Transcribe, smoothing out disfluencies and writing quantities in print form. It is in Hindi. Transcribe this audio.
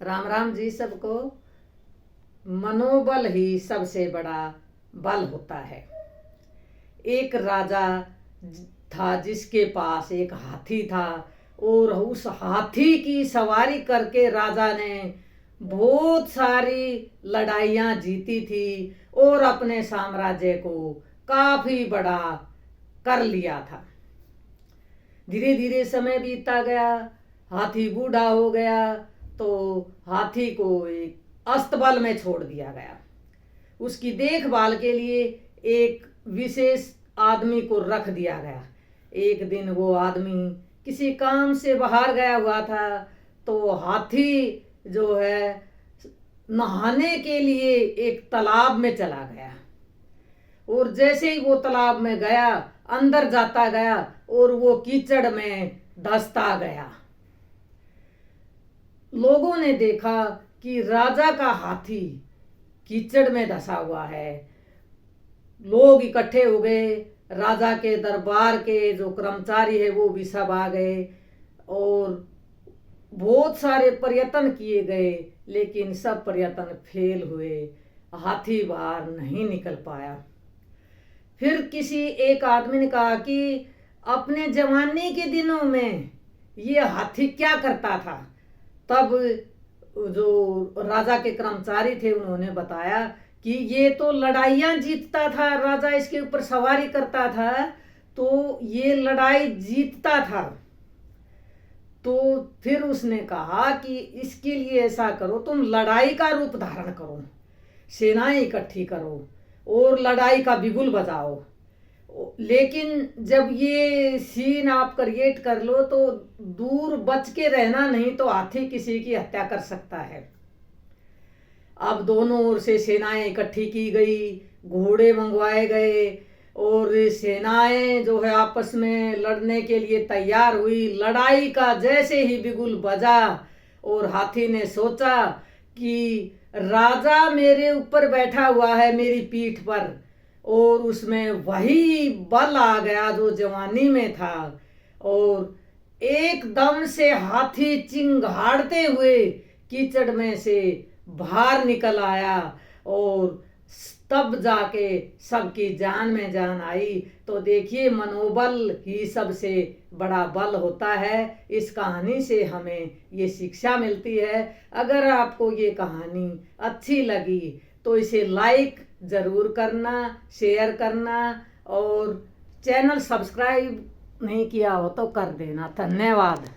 राम राम जी सबको। मनोबल ही सबसे बड़ा बल होता है। एक राजा था जिसके पास एक हाथी था और उस हाथी की सवारी करके राजा ने बहुत सारी लड़ाइयाँ जीती थी और अपने साम्राज्य को काफी बड़ा कर लिया था। धीरे धीरे समय बीतता गया, हाथी बूढ़ा हो गया तो हाथी को एक अस्तबल में छोड़ दिया गया। उसकी देखभाल के लिए एक विशेष आदमी को रख दिया गया। एक दिन वो आदमी किसी काम से बाहर गया हुआ था तो हाथी जो है नहाने के लिए एक तालाब में चला गया और जैसे ही वो तालाब में गया अंदर जाता गया और वो कीचड़ में धंसता गया। लोगों ने देखा कि राजा का हाथी कीचड़ में धंसा हुआ है। लोग इकट्ठे हो गए, राजा के दरबार के जो कर्मचारी है वो भी सब आ गए और बहुत सारे प्रयत्न किए गए, लेकिन सब प्रयत्न फेल हुए। हाथी बाहर नहीं निकल पाया। फिर किसी एक आदमी ने कहा कि अपने जवानी के दिनों में ये हाथी क्या करता था। तब जो राजा के कर्मचारी थे उन्होंने बताया कि ये तो लड़ाइयाँ जीतता था, राजा इसके ऊपर सवारी करता था तो ये लड़ाई जीतता था। तो फिर उसने कहा कि इसके लिए ऐसा करो, तुम लड़ाई का रूप धारण करो, सेनाएं इकट्ठी करो और लड़ाई का बिगुल बजाओ। लेकिन जब ये सीन आप क्रिएट कर लो तो दूर बच के रहना, नहीं तो हाथी किसी की हत्या कर सकता है। अब दोनों ओर से सेनाएं इकट्ठी की गई, घोड़े मंगवाए गए और सेनाएं जो है आपस में लड़ने के लिए तैयार हुई। लड़ाई का जैसे ही बिगुल बजा और हाथी ने सोचा कि राजा मेरे ऊपर बैठा हुआ है मेरी पीठ पर, और उसमें वही बल आ गया जो जवानी में था और एकदम से हाथी चिंगाड़ते हुए कीचड़ में से बाहर निकल आया और तब जाके सबकी जान में जान आई। तो देखिए मनोबल ही सबसे बड़ा बल होता है। इस कहानी से हमें ये शिक्षा मिलती है। अगर आपको ये कहानी अच्छी लगी तो इसे लाइक ज़रूर करना, शेयर करना और चैनल सब्सक्राइब नहीं किया हो तो कर देना। धन्यवाद।